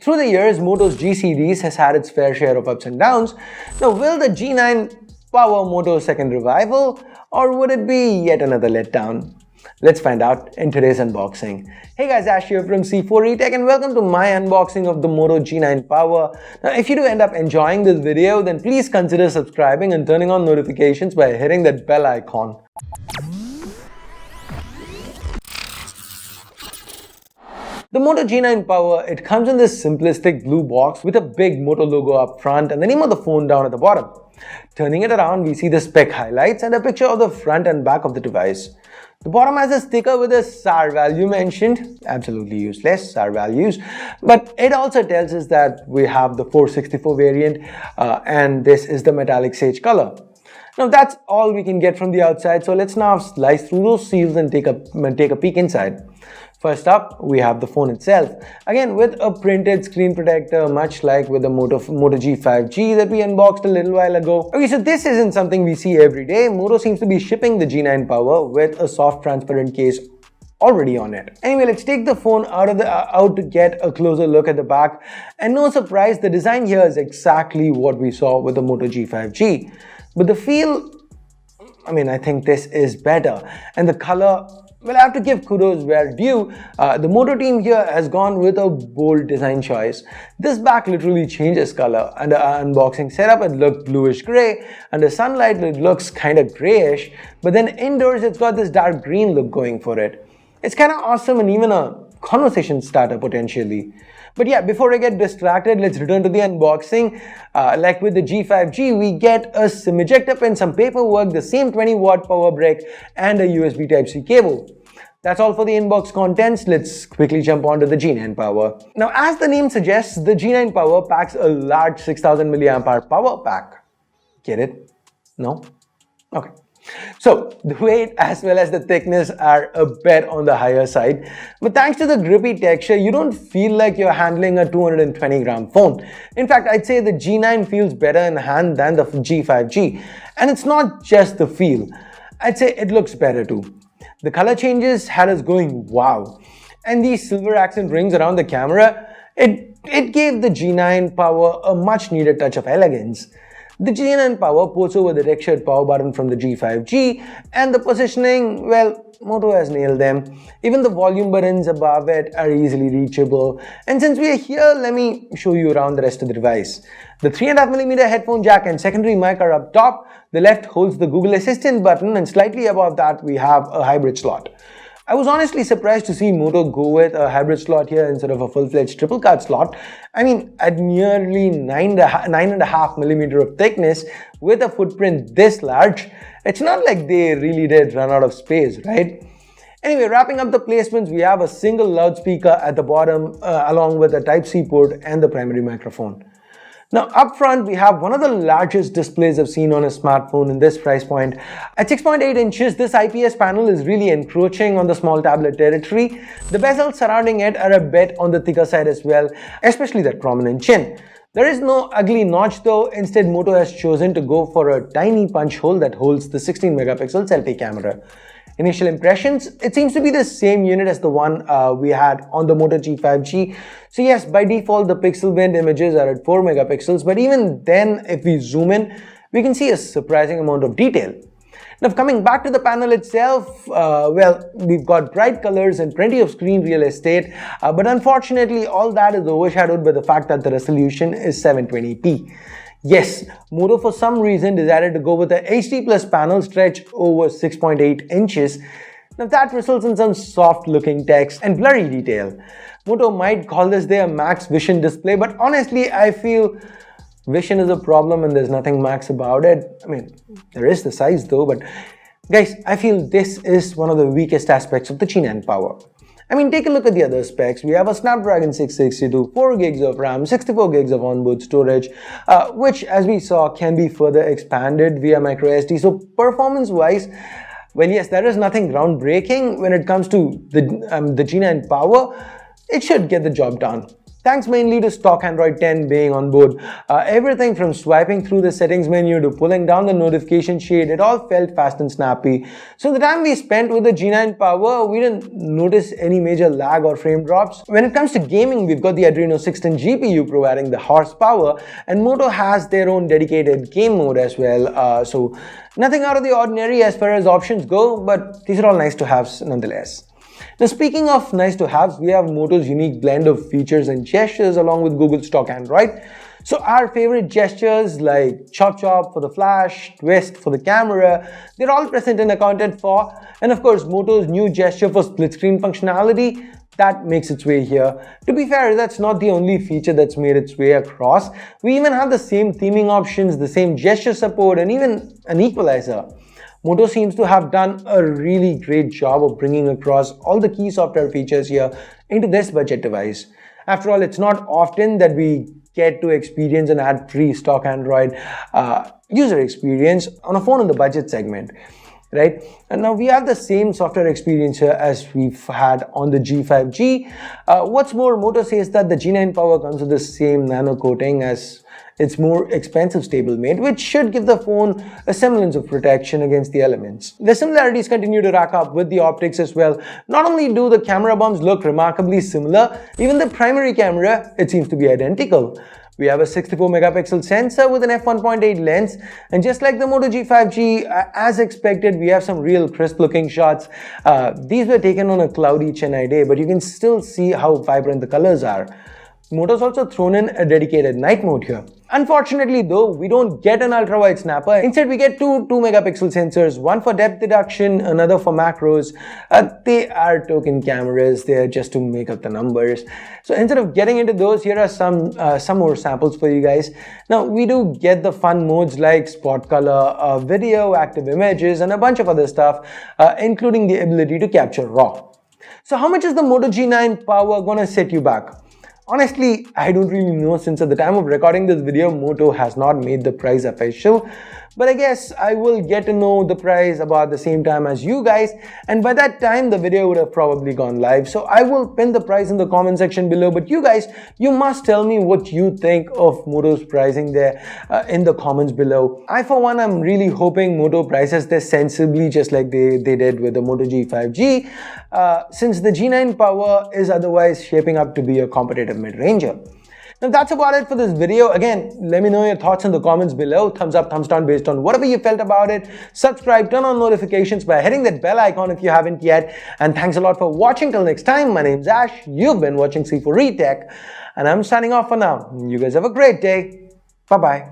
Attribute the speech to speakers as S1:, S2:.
S1: Through the years, Moto's G series has had its fair share of ups and downs. Now, will the G9 power Moto's second revival, or would it be yet another letdown? Let's find out in today's unboxing. Hey guys, Ash here from C4eTech and welcome to my unboxing of the Moto G9 Power. Now, if you do end up enjoying this video, then please consider subscribing and turning on notifications by hitting that bell icon. The Moto G9 Power, it comes in this simplistic blue box with a big Moto logo up front and the name of the phone down at the bottom. Turning it around, we see the spec highlights and a picture of the front and back of the device. The bottom has a sticker with a SAR value mentioned, absolutely useless, SAR values, but it also tells us that we have the 464 variant and this is the metallic sage color. Now that's all we can get from the outside, so let's now slice through those seals and take a peek inside. First up, we have the phone itself, again with a printed screen protector much like with the Moto G5G that we unboxed a little while ago. Okay, so this isn't something we see every day. Moto seems to be shipping the G9 Power with a soft transparent case already on it. Anyway, let's take the phone out to get a closer look at the back, and no surprise, the design here is exactly what we saw with the Moto G5G. But the feel, I think this is better, and the color, well, I have to give kudos where due. The Moto team here has gone with a bold design choice. This back literally changes color. Under our unboxing setup, it looked bluish gray. Under sunlight, it looks kind of grayish. But then indoors, it's got this dark green look going for it. It's kind of awesome and even a conversation starter potentially. But yeah, before I get distracted, let's return to the unboxing. Like with the G5G, we get a SIM ejector pin, some paperwork, the same 20-watt power brick, and a USB Type-C cable. That's all for the inbox contents. Let's quickly jump on to the G9 Power. Now, as the name suggests, the G9 Power packs a large 6000 mAh power pack. Get it? No? Okay. So, the weight as well as the thickness are a bit on the higher side, but thanks to the grippy texture, you don't feel like you're handling a 220-gram phone. In fact, I'd say the G9 feels better in hand than the G5G. And it's not just the feel. I'd say it looks better too. The color changes had us going wow. And these silver accent rings around the camera, it gave the G9 Power a much needed touch of elegance. The G9 Power ports over the textured power button from the G5G, and the positioning, well, Moto has nailed them. Even the volume buttons above it are easily reachable. And since we are here, let me show you around the rest of the device. The 3.5mm headphone jack and secondary mic are up top. The left holds the Google Assistant button, and slightly above that we have a hybrid slot. I was honestly surprised to see Moto go with a hybrid slot here instead of a full-fledged triple card slot. At nearly 9.5mm of thickness with a footprint this large, it's not like they really did run out of space, right? Anyway, wrapping up the placements, we have a single loudspeaker at the bottom along with a Type-C port and the primary microphone. Now up front, we have one of the largest displays I've seen on a smartphone in this price point. At 6.8 inches, this IPS panel is really encroaching on the small tablet territory. The bezels surrounding it are a bit on the thicker side as well, especially that prominent chin. There is no ugly notch though. Instead, Moto has chosen to go for a tiny punch hole that holds the 16-megapixel selfie camera. Initial impressions, it seems to be the same unit as the one we had on the Moto G5G. So yes, by default, the pixel bent images are at 4 megapixels, but even then, if we zoom in, we can see a surprising amount of detail. Now, coming back to the panel itself, well, we've got bright colors and plenty of screen real estate, but unfortunately, all that is overshadowed by the fact that the resolution is 720p. Yes, Moto for some reason decided to go with a HD Plus panel stretch over 6.8 inches. Now that results in some soft looking text and blurry detail. Moto might call this their max vision display, but honestly I feel vision is a problem and there's nothing max about it. There is the size though, but guys, I feel this is one of the weakest aspects of the G9 Power. Take a look at the other specs. We have a Snapdragon 662, 4 gigs of RAM, 64 gigs of onboard storage, which as we saw can be further expanded via microSD. So performance-wise, well, yes, there is nothing groundbreaking when it comes to the G9 Power. It should get the job done. thanks mainly to stock Android 10 being on board. Everything from swiping through the settings menu to pulling down the notification shade, it all felt fast and snappy. So the time we spent with the G9 Power, we didn't notice any major lag or frame drops. When it comes to gaming, we've got the Adreno 610 GPU providing the horsepower, and Moto has their own dedicated game mode as well. So nothing out of the ordinary as far as options go, but these are all nice to haves nonetheless. Now, speaking of nice to haves, we have Moto's unique blend of features and gestures along with Google stock Android. So our favorite gestures like chop chop for the flash, twist for the camera, they're all present and accounted for. And of course, Moto's new gesture for split screen functionality, that makes its way here. To be fair, that's not the only feature that's made its way across. We even have the same theming options, the same gesture support, and even an equalizer. Moto seems to have done a really great job of bringing across all the key software features here into this budget device. After all, it's not often that we get to experience an ad-free stock Android user experience on a phone in the budget segment, right? And now we have the same software experience here as we've had on the G5G. What's more, Moto says that the G9 Power comes with the same nano coating as its more expensive stablemate, which should give the phone a semblance of protection against the elements. The similarities continue to rack up with the optics as well. Not only do the camera bumps look remarkably similar, even the primary camera, it seems to be identical. We have a 64 megapixel sensor with an f1.8 lens, and just like the Moto G5G, as expected, we have some real crisp looking shots. These were taken on a cloudy Chennai day, but you can still see how vibrant the colors are. Moto's also thrown in a dedicated night mode here. Unfortunately though, we don't get an ultra-wide snapper. Instead, we get two 2-megapixel sensors, one for depth detection, another for macros. They are token cameras, they are just to make up the numbers. So instead of getting into those, here are some more samples for you guys. Now, we do get the fun modes like spot color, video, active images, and a bunch of other stuff, including the ability to capture RAW. So how much is the Moto G9 Power gonna set you back? Honestly, I don't really know, since at the time of recording this video, Moto has not made the price official. But I guess I will get to know the price about the same time as you guys, and by that time the video would have probably gone live. So I will pin the price in the comment section below, but you guys, you must tell me what you think of Moto's pricing there in the comments below. I for one am really hoping Moto prices this sensibly, just like they did with the Moto G5G, since the G9 Power is otherwise shaping up to be a competitive mid-ranger. Now that's about it for this video. Again, let me know your thoughts in the comments below. Thumbs up, thumbs down based on whatever you felt about it. Subscribe, turn on notifications by hitting that bell icon if you haven't yet. And thanks a lot for watching. Till next time, my name's Ash. You've been watching C4E Tech, and I'm signing off for now. You guys have a great day. Bye-bye.